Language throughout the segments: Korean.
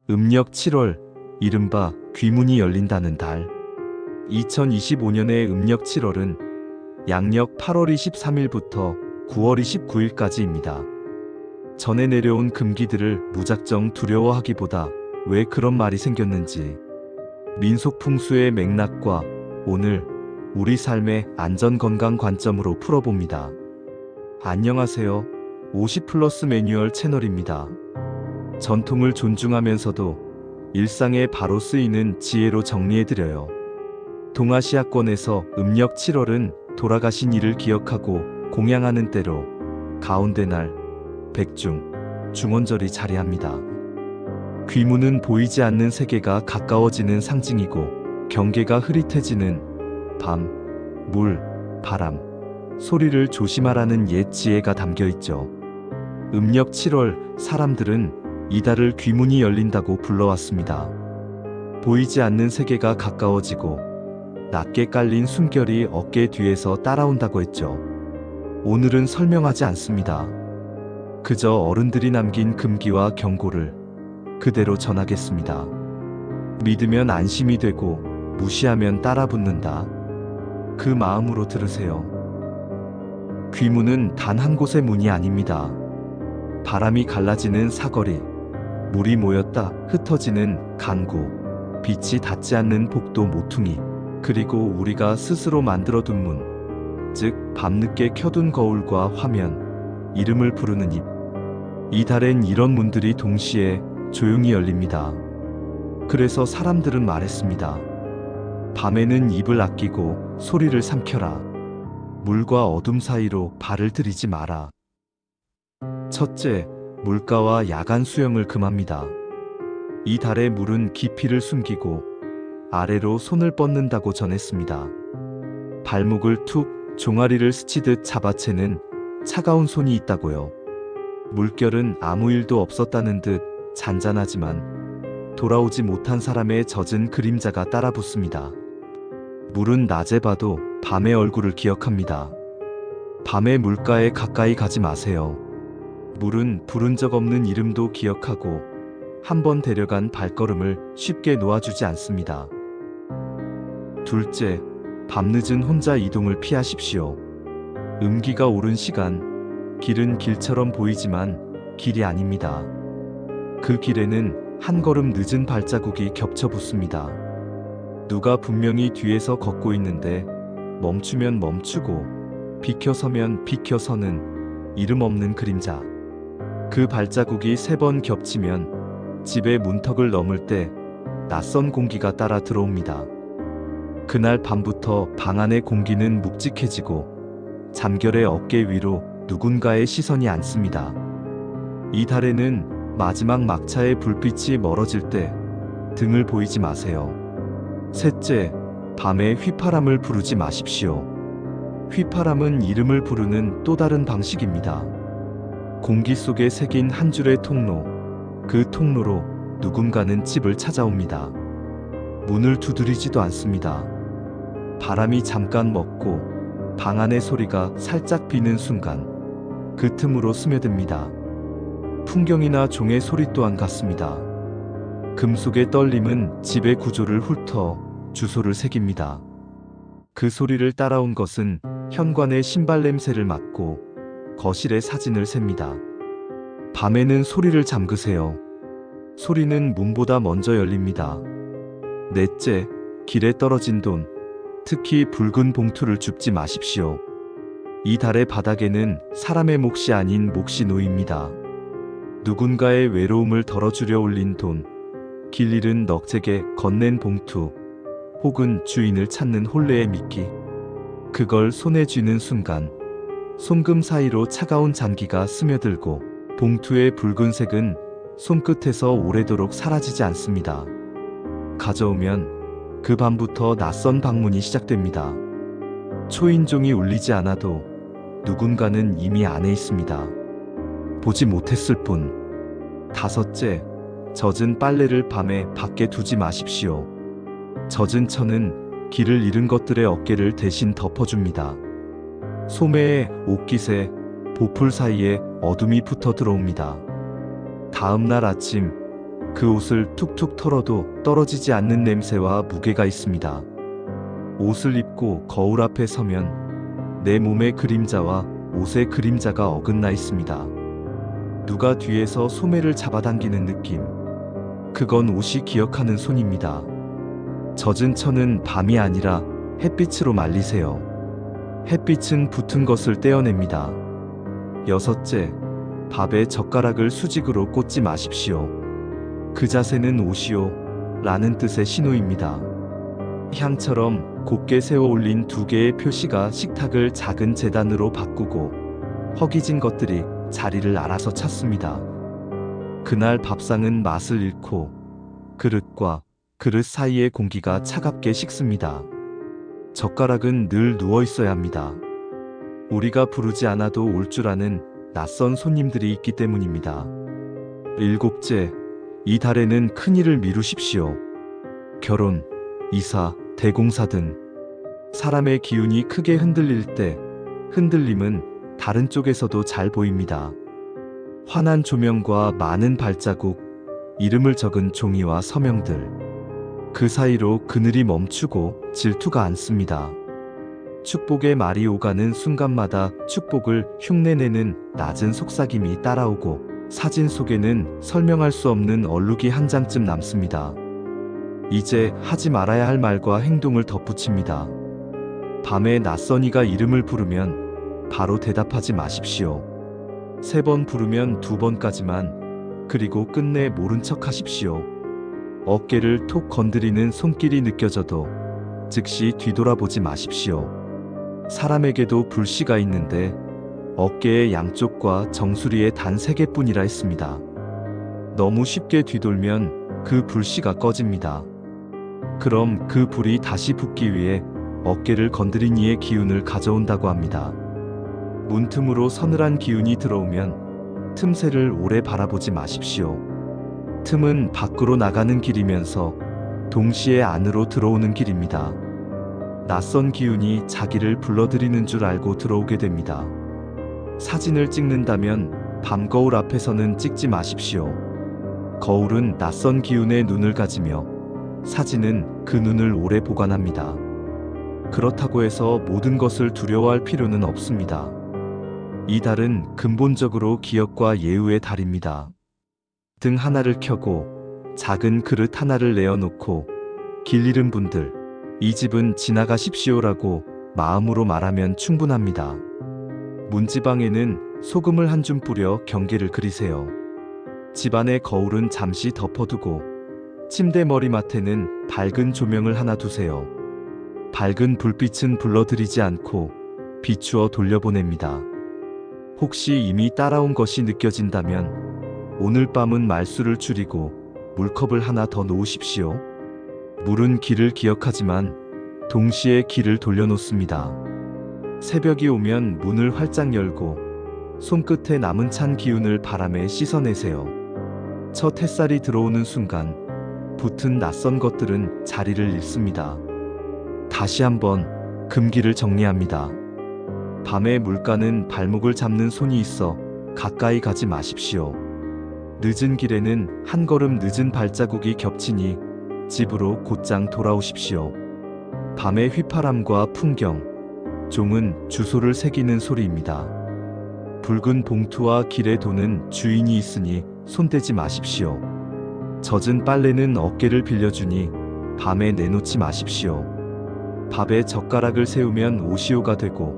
음력 7월, 이른바 귀문이 열린다는 달. 2025년의 음력 7월은 양력 8월 23일부터 9월 29일까지입니다. 전에 내려온 금기들을 무작정 두려워하기보다 왜 그런 말이 생겼는지, 민속 풍수의 맥락과 오늘 우리 삶의 안전 건강 관점으로 풀어봅니다. 안녕하세요. 50플러스 매뉴얼 채널입니다. 전통을 존중하면서도 일상에 바로 쓰이는 지혜로 정리해드려요. 동아시아권에서 음력 7월은 돌아가신 이를 기억하고 공양하는 때로 가운데 날, 백중, 중원절이 자리합니다. 귀문은 보이지 않는 세계가 가까워지는 상징이고 경계가 흐릿해지는 밤, 물, 바람, 소리를 조심하라는 옛 지혜가 담겨있죠. 음력 7월, 사람들은 이 달을 귀문이 열린다고 불러왔습니다. 보이지 않는 세계가 가까워지고 낮게 깔린 숨결이 어깨 뒤에서 따라온다고 했죠. 오늘은 설명하지 않습니다. 그저 어른들이 남긴 금기와 경고를 그대로 전하겠습니다. 믿으면 안심이 되고 무시하면 따라붙는다. 그 마음으로 들으세요. 귀문은 단 한 곳의 문이 아닙니다. 바람이 갈라지는 사거리, 물이 모였다 흩어지는 강구, 빛이 닿지 않는 복도 모퉁이, 그리고 우리가 스스로 만들어둔 문, 즉 밤늦게 켜둔 거울과 화면, 이름을 부르는 입. 이 달엔 이런 문들이 동시에 조용히 열립니다. 그래서 사람들은 말했습니다. 밤에는 입을 아끼고 소리를 삼켜라. 물과 어둠 사이로 발을 들이지 마라. 첫째, 물가와 야간 수영을 금합니다. 이 달의 물은 깊이를 숨기고 아래로 손을 뻗는다고 전했습니다. 발목을 툭, 종아리를 스치듯 잡아채는 차가운 손이 있다고요. 물결은 아무 일도 없었다는 듯 잔잔하지만 돌아오지 못한 사람의 젖은 그림자가 따라붙습니다. 물은 낮에 봐도 밤의 얼굴을 기억합니다. 밤의 물가에 가까이 가지 마세요. 물은 부른 적 없는 이름도 기억하고 한번 데려간 발걸음을 쉽게 놓아주지 않습니다. 둘째, 밤늦은 혼자 이동을 피하십시오. 음기가 오른 시간, 길은 길처럼 보이지만 길이 아닙니다. 그 길에는 한 걸음 늦은 발자국이 겹쳐 붙습니다. 누가 분명히 뒤에서 걷고 있는데 멈추면 멈추고 비켜서면 비켜서는 이름 없는 그림자. 그 발자국이 3번 겹치면 집의 문턱을 넘을 때 낯선 공기가 따라 들어옵니다. 그날 밤부터 방 안의 공기는 묵직해지고 잠결의 어깨 위로 누군가의 시선이 앉습니다. 이 달에는 마지막 막차의 불빛이 멀어질 때 등을 보이지 마세요. 셋째, 밤에 휘파람을 부르지 마십시오. 휘파람은 이름을 부르는 또 다른 방식입니다. 공기 속에 새긴 한 줄의 통로, 그 통로로 누군가는 집을 찾아옵니다. 문을 두드리지도 않습니다. 바람이 잠깐 멎고 방 안의 소리가 살짝 비는 순간 그 틈으로 스며듭니다. 풍경이나 종의 소리 또한 같습니다. 금속의 떨림은 집의 구조를 훑어 주소를 새깁니다. 그 소리를 따라온 것은 현관의 신발 냄새를 맡고 거실의 사진을 셉니다. 밤에는 소리를 잠그세요. 소리는 문보다 먼저 열립니다. 넷째, 길에 떨어진 돈, 특히 붉은 봉투를 줍지 마십시오. 이 달의 바닥에는 사람의 몫이 아닌 몫이 놓입니다. 누군가의 외로움을 덜어주려 올린 돈, 길 잃은 넉제게 건넨 봉투, 혹은 주인을 찾는 혼례의 미끼. 그걸 손에 쥐는 순간 손금 사이로 차가운 잔기가 스며들고 봉투의 붉은색은 손끝에서 오래도록 사라지지 않습니다. 가져오면 그 밤부터 낯선 방문이 시작됩니다. 초인종이 울리지 않아도 누군가는 이미 안에 있습니다. 보지 못했을 뿐. 다섯째, 젖은 빨래를 밤에 밖에 두지 마십시오. 젖은 천은 길을 잃은 것들의 어깨를 대신 덮어줍니다. 소매에 옷깃에 보풀 사이에 어둠이 붙어 들어옵니다. 다음 날 아침 그 옷을 툭툭 털어도 떨어지지 않는 냄새와 무게가 있습니다. 옷을 입고 거울 앞에 서면 내 몸의 그림자와 옷의 그림자가 어긋나 있습니다. 누가 뒤에서 소매를 잡아당기는 느낌. 그건 옷이 기억하는 손입니다. 젖은 천은 밤이 아니라 햇빛으로 말리세요. 햇빛은 붙은 것을 떼어냅니다. 여섯째, 밥에 젓가락을 수직으로 꽂지 마십시오. 그 자세는 옷이요 라는 뜻의 신호입니다. 향처럼 곱게 세워 올린 두 개의 표시가 식탁을 작은 재단으로 바꾸고 허기진 것들이 자리를 알아서 찾습니다. 그날 밥상은 맛을 잃고 그릇과 그릇 사이의 공기가 차갑게 식습니다. 젓가락은 늘 누워 있어야 합니다. 우리가 부르지 않아도 올 줄 아는 낯선 손님들이 있기 때문입니다. 일곱째, 이 달에는 큰일을 미루십시오. 결혼, 이사, 대공사 등 사람의 기운이 크게 흔들릴 때 흔들림은 다른 쪽에서도 잘 보입니다. 환한 조명과 많은 발자국, 이름을 적은 종이와 서명들. 그 사이로 그늘이 멈추고 질투가 않습니다. 축복의 말이 오가는 순간마다 축복을 흉내내는 낮은 속삭임이 따라오고 사진 속에는 설명할 수 없는 얼룩이 한 장쯤 남습니다. 이제 하지 말아야 할 말과 행동을 덧붙입니다. 밤에 낯선 이가 이름을 부르면 바로 대답하지 마십시오. 3번 부르면 2번까지만, 그리고 끝내 모른 척 하십시오. 어깨를 톡 건드리는 손길이 느껴져도 즉시 뒤돌아보지 마십시오. 사람에게도 불씨가 있는데 어깨의 양쪽과 정수리에 단 3개뿐이라 했습니다. 너무 쉽게 뒤돌면 그 불씨가 꺼집니다. 그럼 그 불이 다시 붙기 위해 어깨를 건드린 이의 기운을 가져온다고 합니다. 문틈으로 서늘한 기운이 들어오면 틈새를 오래 바라보지 마십시오. 틈은 밖으로 나가는 길이면서 동시에 안으로 들어오는 길입니다. 낯선 기운이 자기를 불러들이는 줄 알고 들어오게 됩니다. 사진을 찍는다면 밤 거울 앞에서는 찍지 마십시오. 거울은 낯선 기운에 눈을 가지며 사진은 그 눈을 오래 보관합니다. 그렇다고 해서 모든 것을 두려워할 필요는 없습니다. 이 달은 근본적으로 기억과 예우의 달입니다. 등 하나를 켜고 작은 그릇 하나를 내어놓고 길 잃은 분들, 이 집은 지나가십시오라고 마음으로 말하면 충분합니다. 문지방에는 소금을 한 줌 뿌려 경계를 그리세요. 집안의 거울은 잠시 덮어두고 침대 머리맡에는 밝은 조명을 하나 두세요. 밝은 불빛은 불러들이지 않고 비추어 돌려보냅니다. 혹시 이미 따라온 것이 느껴진다면 오늘 밤은 말수를 줄이고 물컵을 하나 더 놓으십시오. 물은 길을 기억하지만 동시에 길을 돌려놓습니다. 새벽이 오면 문을 활짝 열고 손끝에 남은 찬 기운을 바람에 씻어내세요. 첫 햇살이 들어오는 순간 붙은 낯선 것들은 자리를 잃습니다. 다시 한번 금기를 정리합니다. 밤의 물가는 발목을 잡는 손이 있어 가까이 가지 마십시오. 늦은 길에는 한 걸음 늦은 발자국이 겹치니 집으로 곧장 돌아오십시오. 밤의 휘파람과 풍경, 종은 주소를 새기는 소리입니다. 붉은 봉투와 길에 도는 주인이 있으니 손대지 마십시오. 젖은 빨래는 어깨를 빌려주니 밤에 내놓지 마십시오. 밥에 젓가락을 세우면 오시오가 되고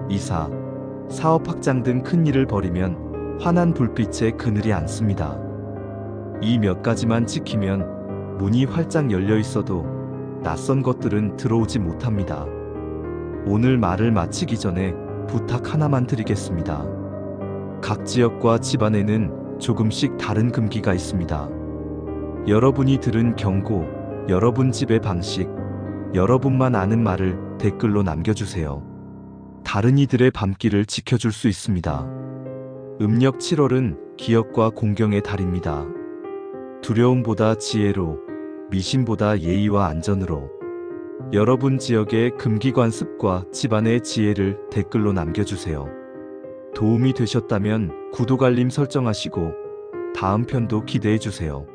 이사, 사업 확장 등 큰 일을 벌이면 환한 불빛에 그늘이 앉습니다. 이 몇 가지만 지키면 문이 활짝 열려 있어도 낯선 것들은 들어오지 못합니다. 오늘 말을 마치기 전에 부탁 하나만 드리겠습니다. 각 지역과 집안에는 조금씩 다른 금기가 있습니다. 여러분이 들은 경고, 여러분 집의 방식, 여러분만 아는 말을 댓글로 남겨주세요. 다른 이들의 밤길을 지켜줄 수 있습니다. 음력 7월은 기억과 공경의 달입니다. 두려움보다 지혜로, 미심보다 예의와 안전으로. 여러분 지역의 금기관습과 집안의 지혜를 댓글로 남겨주세요. 도움이 되셨다면 구독 알림 설정하시고 다음 편도 기대해주세요.